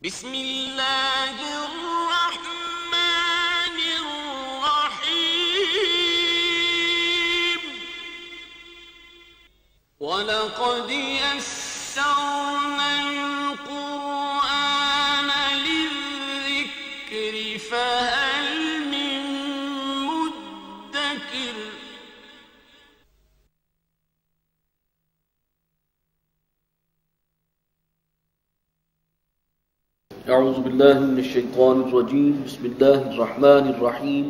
بسم اللہ الرحمن الرحیم وَلَقَدْ يَسَّرْنَا الْقُرْآنَ لِلذِّكْرِ فَهَلْ مِن مُدَّكِرٍ اعوذ باللہ من الشیطان الرجیم بسم اللہ الرحمن الرحیم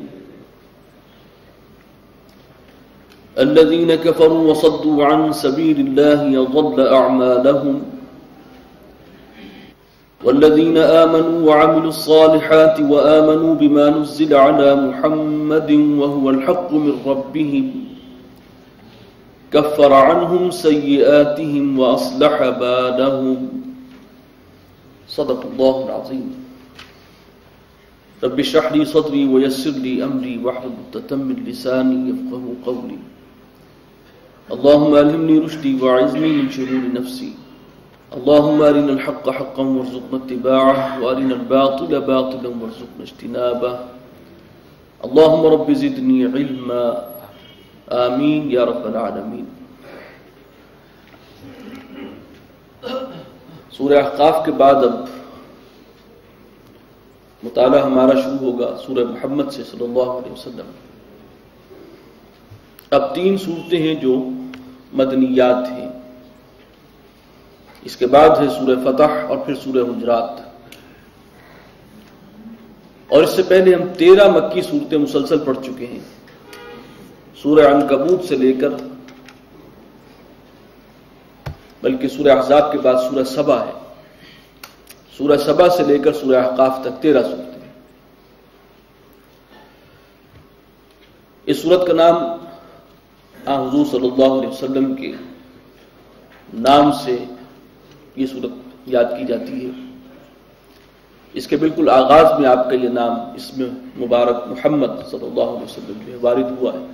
الذین کفروا وصدوا عن سبیل اللہ اضل اعمالهم والذین آمنوا وعملوا الصالحات وآمنوا بما نزل على محمد وهو الحق من ربهم كفر عنهم سیئاتهم وأصلح بالهم صدق اللہ العظیم رب اشرح لي صدری ويسر لي امری واحلل عقدۃ من لسانی یفقهوا قولی اللهم الهمني رشدی واعذنی من شرور نفسی اللهم ارنا الحق حقا وارزقنا اتباعه وارنا الباطل باطلا وارزقنا اجتنابه اللهم رب زدنی علما آمین یا رب العالمین۔ سورہ احقاف کے بعد اب مطالعہ ہمارا شروع ہوگا سورہ محمد سے صلی اللہ علیہ وسلم۔ اب 3 صورتیں ہیں جو مدنیات ہیں، اس کے بعد ہے سورہ فتح اور پھر سورہ حجرات، اور اس سے پہلے ہم 13 مکی صورتیں مسلسل پڑھ چکے ہیں، سورہ عنکبوت سے لے کر بلکہ سورہ احزاب کے بعد سورہ سبا ہے، سورہ سبا سے لے کر سورہ احقاف تک 13 صورتیں ہیں۔ اس صورت کا نام حضور صلی اللہ علیہ وسلم کے نام سے یہ صورت یاد کی جاتی ہے۔ اس کے بالکل آغاز میں آپ کا یہ نام اسم مبارک محمد صلی اللہ علیہ وسلم جو ہے وارد ہوا ہے۔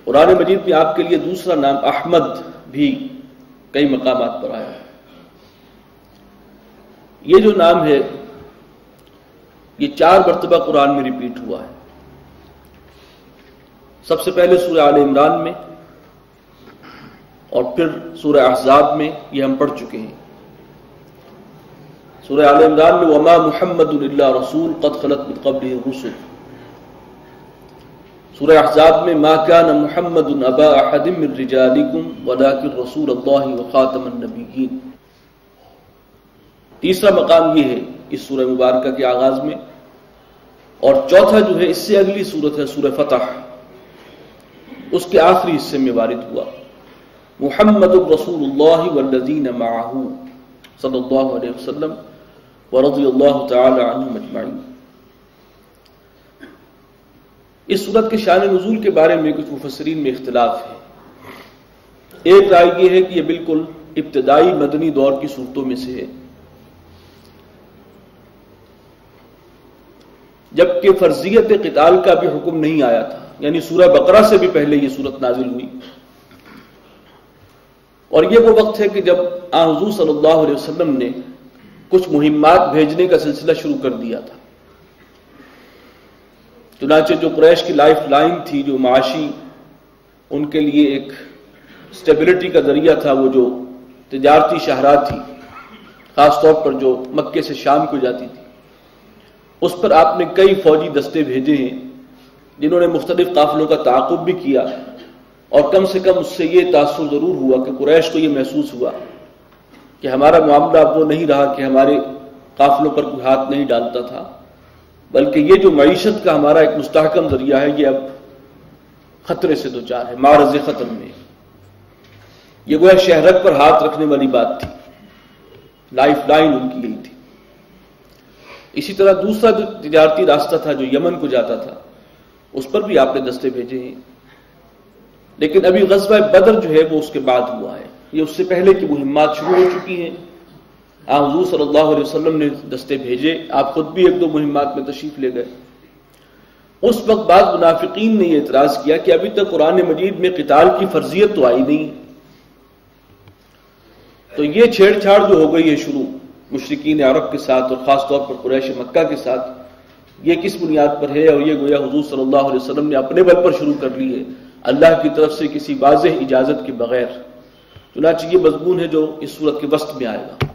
قرآن مجید میں آپ کے لیے دوسرا نام احمد بھی کئی مقامات پر آیا ہے۔ یہ جو نام ہے یہ 4 مرتبہ قرآن میں ریپیٹ ہوا ہے۔ سب سے پہلے سورہ آل عمران میں اور پھر سورہ احزاب میں، یہ ہم پڑھ چکے ہیں۔ سورہ آل عمران میں وما محمد الا رسول قد خلت من قبلہ الرسل، سورہ احزاب میں ما كان محمد ابا احد من رجالکم ولکن رسول اللہ وخاتم النبیین۔ تیسرا مقام یہ ہے اس سورہ مبارکہ کے آغاز میں، اور چوتھا جو ہے اس سے اگلی سورت ہے سورہ فتح، اس کے آخری حصے میں وارد ہوا محمد رسول اللہ والذین معہ صلی اللہ علیہ وسلم ورضی اللہ تعالی عنہم اجمعین۔ اس سورت کے شان نزول کے بارے میں کچھ مفسرین میں اختلاف ہے۔ ایک رائے یہ ہے کہ یہ بالکل ابتدائی مدنی دور کی صورتوں میں سے ہے، جبکہ فرضیت قتال کا بھی حکم نہیں آیا تھا، یعنی سورہ بقرہ سے بھی پہلے یہ صورت نازل ہوئی، اور یہ وہ وقت ہے کہ جب حضور صلی اللہ علیہ وسلم نے کچھ مہمات بھیجنے کا سلسلہ شروع کر دیا تھا۔ چنانچہ جو قریش کی لائف لائن تھی، جو معاشی ان کے لیے ایک سٹیبلٹی کا ذریعہ تھا، وہ جو تجارتی شاہراہ تھی، خاص طور پر جو مکے سے شام کو جاتی تھی، اس پر آپ نے کئی فوجی دستے بھیجے ہیں جنہوں نے مختلف قافلوں کا تعاقب بھی کیا، اور کم سے کم اس سے یہ تاثر ضرور ہوا کہ قریش کو یہ محسوس ہوا کہ ہمارا معاملہ اب وہ نہیں رہا کہ ہمارے قافلوں پر کوئی ہاتھ نہیں ڈالتا تھا، بلکہ یہ جو معیشت کا ہمارا ایک مستحکم ذریعہ ہے یہ اب خطرے سے دوچار ہے، معرض ختم میں۔ یہ گویا شہرت پر ہاتھ رکھنے والی بات تھی، لائف لائن ان کی یہی تھی۔ اسی طرح دوسرا جو تجارتی راستہ تھا جو یمن کو جاتا تھا، اس پر بھی آپ نے دستے بھیجے ہیں، لیکن ابھی غزوہ بدر جو ہے وہ اس کے بعد ہوا ہے، یہ اس سے پہلے کی مہمات شروع ہو چکی ہیں۔ حضور صلی اللہ علیہ وسلم نے دستے بھیجے، آپ خود بھی 1-2 مہمات میں تشریف لے گئے۔ اس وقت بعض منافقین نے یہ اعتراض کیا کہ ابھی تک قرآن مجید میں قتال کی فرضیت تو آئی نہیں، تو یہ چھیڑ چھاڑ جو ہو گئی ہے شروع، مشرکین عرب کے ساتھ اور خاص طور پر قریش مکہ کے ساتھ یہ کس بنیاد پر ہے، اور یہ گویا حضور صلی اللہ علیہ وسلم نے اپنے بل پر شروع کر لی ہے اللہ کی طرف سے کسی واضح اجازت کے بغیر۔ چنانچہ یہ مضمون ہے جو اس صورت کے وسط میں آئے گا۔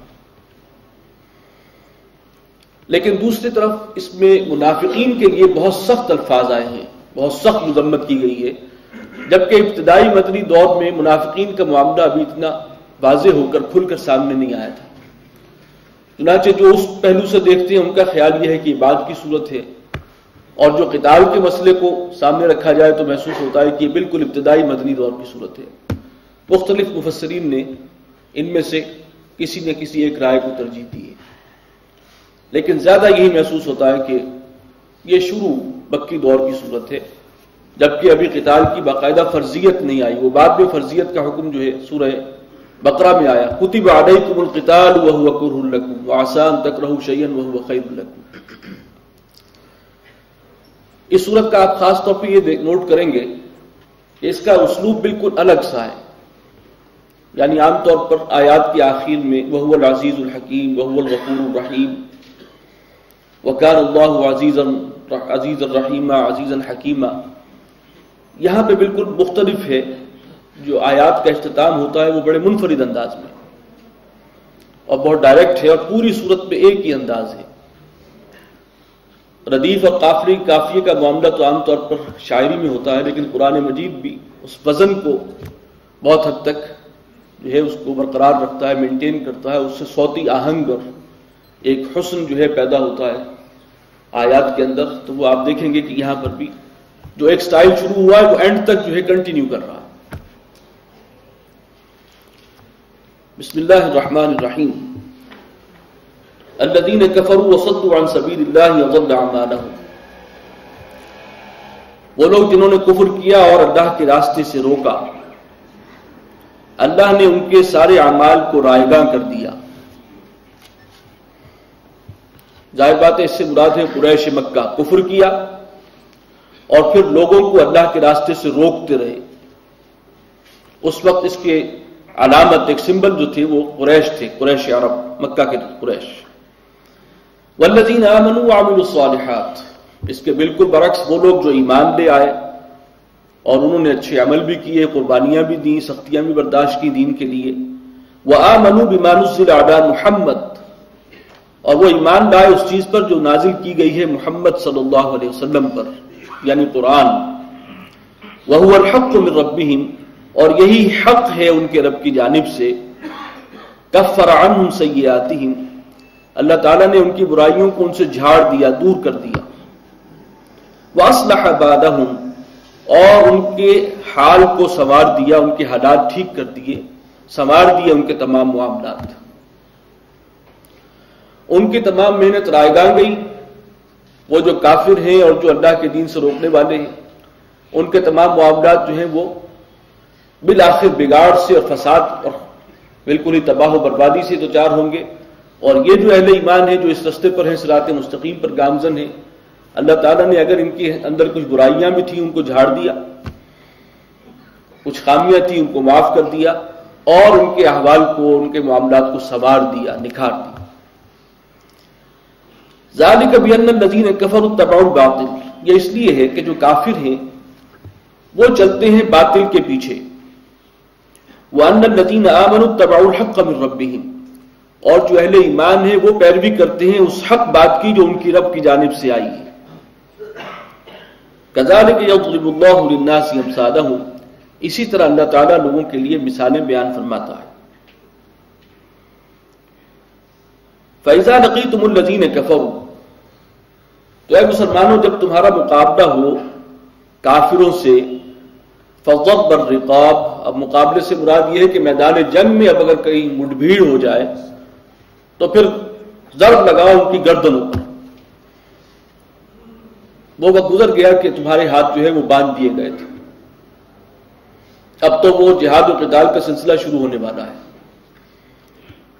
لیکن دوسری طرف اس میں منافقین کے لیے بہت سخت الفاظ آئے ہیں، بہت سخت مذمت کی گئی ہے، جبکہ ابتدائی مدنی دور میں منافقین کا معاملہ ابھی اتنا واضح ہو کر کھل کر سامنے نہیں آیا تھا۔ چنانچہ جو اس پہلو سے دیکھتے ہیں ان کا خیال یہ ہے کہ یہ بعد کی صورت ہے، اور جو قتال کے مسئلے کو سامنے رکھا جائے تو محسوس ہوتا ہے کہ یہ بالکل ابتدائی مدنی دور کی صورت ہے۔ مختلف مفسرین نے ان میں سے کسی نہ کسی ایک رائے کو ترجیح دی ہے، لیکن زیادہ یہی محسوس ہوتا ہے کہ یہ شروع مکی دور کی صورت ہے، جبکہ ابھی قتال کی باقاعدہ فرضیت نہیں آئی۔ وہ بعد میں فرضیت کا حکم جو ہے سورہ بقرہ میں آیا، کتب علیکم القتال وہو کرہ لکم وعسى ان تکرہوا شیئا وہو خیر لکم۔ اس صورت کا آپ خاص طور پہ یہ نوٹ کریں گے کہ اس کا اسلوب بالکل الگ سا ہے، یعنی عام طور پر آیات کے آخر میں وہو العزیز الحکیم وہو الغفور الرحیم وکان اللہ عزیزا رحیما عزیزا حکیما، یہاں پہ بالکل مختلف ہے۔ جو آیات کا اختتام ہوتا ہے وہ بڑے منفرد انداز میں اور بہت ڈائریکٹ ہے، اور پوری صورت میں ایک ہی انداز ہے۔ ردیف اور قافیے کا معاملہ تو عام طور پر شاعری میں ہوتا ہے، لیکن قرآن مجید بھی اس وزن کو بہت حد تک جو ہے اس کو برقرار رکھتا ہے، مینٹین کرتا ہے، اس سے صوتی آہنگ اور ایک حسن جو ہے پیدا ہوتا ہے آیات کے اندر۔ تو وہ آپ دیکھیں گے کہ یہاں پر بھی جو ایک سٹائل شروع ہوا ہے وہ اینڈ تک جو ہے کنٹینیو کر رہا ہے۔ بسم اللہ الرحمن الرحیم۔ الذین کفروا وصدوا عن سبیل اللہ وضل اعمالهم، وہ لوگ جنہوں نے کفر کیا اور اللہ کے راستے سے روکا، اللہ نے ان کے سارے اعمال کو رائیگاں کر دیا۔ ظاہر بات ہے اس سے مراد ہے قریش مکہ، کفر کیا اور پھر لوگوں کو اللہ کے راستے سے روکتے رہے۔ اس وقت اس کے علامت ایک سمبل جو تھے وہ قریش تھے، قریش عرب، مکہ کے قریش۔ والذین آمنوا وعملوا الصالحات، اس کے بالکل برعکس وہ لوگ جو ایمان لے آئے اور انہوں نے اچھے عمل بھی کیے، قربانیاں بھی دیں، سختیاں بھی برداشت کی دین کے لیے۔ وآمنوا بما نزل علی محمد، اور وہ ایمان لائے اس چیز پر جو نازل کی گئی ہے محمد صلی اللہ علیہ وسلم پر، یعنی قرآن۔ وہو الحق من ربہم، اور یہی حق ہے ان کے رب کی جانب سے۔ کفر عنہم سیئاتہم، اللہ تعالیٰ نے ان کی برائیوں کو ان سے جھاڑ دیا، دور کر دیا۔ وَأَصْلَحَ بَعْدَهُمْ، اور ان کے حال کو سنوار دیا، ان کے حالات ٹھیک کر دیے، سنوار دیے ان کے تمام معاملات۔ ان کی تمام محنت رائیگاں گئی، وہ جو کافر ہیں اور جو اللہ کے دین سے روکنے والے ہیں، ان کے تمام معاملات جو ہیں وہ بالآخر بگاڑ سے اور فساد اور بالکل ہی تباہ و بربادی سے دوچار ہوں گے۔ اور یہ جو اہل ایمان ہیں جو اس رستے پر ہیں، صراط مستقیم پر گامزن ہیں، اللہ تعالیٰ نے اگر ان کے اندر کچھ برائیاں بھی تھیں ان کو جھاڑ دیا، کچھ خامیاں تھیں ان کو معاف کر دیا، اور ان کے احوال کو، ان کے معاملات کو سنوار دیا، نکھار دیا۔ ذالک بأن الذین کفروا اتبعوا الباطل، یہ اس لیے ہے کہ جو کافر ہیں وہ چلتے ہیں باطل کے پیچھے۔ وأن الذین آمنوا اتبعوا الحق من ربہم، اور جو اہل ایمان ہیں وہ پیروی کرتے ہیں اس حق بات کی جو ان کی رب کی جانب سے آئی ہے۔ کذالک یضرب اللہ للناس امثالہم، اسی طرح اللہ تعالیٰ لوگوں کے لیے مثالیں بیان فرماتا ہے۔ فإذا لقيتم الذين كفروا، تو اے مسلمانوں جب تمہارا مقابلہ ہو کافروں سے، فضرب الرقاب، اب مقابلے سے مراد یہ ہے کہ میدان جنگ میں اب اگر کہیں مٹ بھیڑ ہو جائے تو پھر ضرب لگاؤ ان کی گردنوں پر۔ وہ وقت گزر گیا کہ تمہارے ہاتھ جو ہے وہ باندھ دیے گئے تھے، اب تو وہ جہاد و قتال کا سلسلہ شروع ہونے والا ہے۔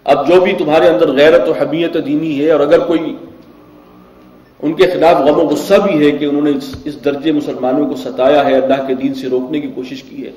اب جو بھی تمہارے اندر غیرت و حمیت دینی ہے، اور اگر کوئی ان کے خلاف غم و غصہ بھی ہے کہ انہوں نے اس درجے مسلمانوں کو ستایا ہے، اللہ کے دین سے روکنے کی کوشش کی ہے،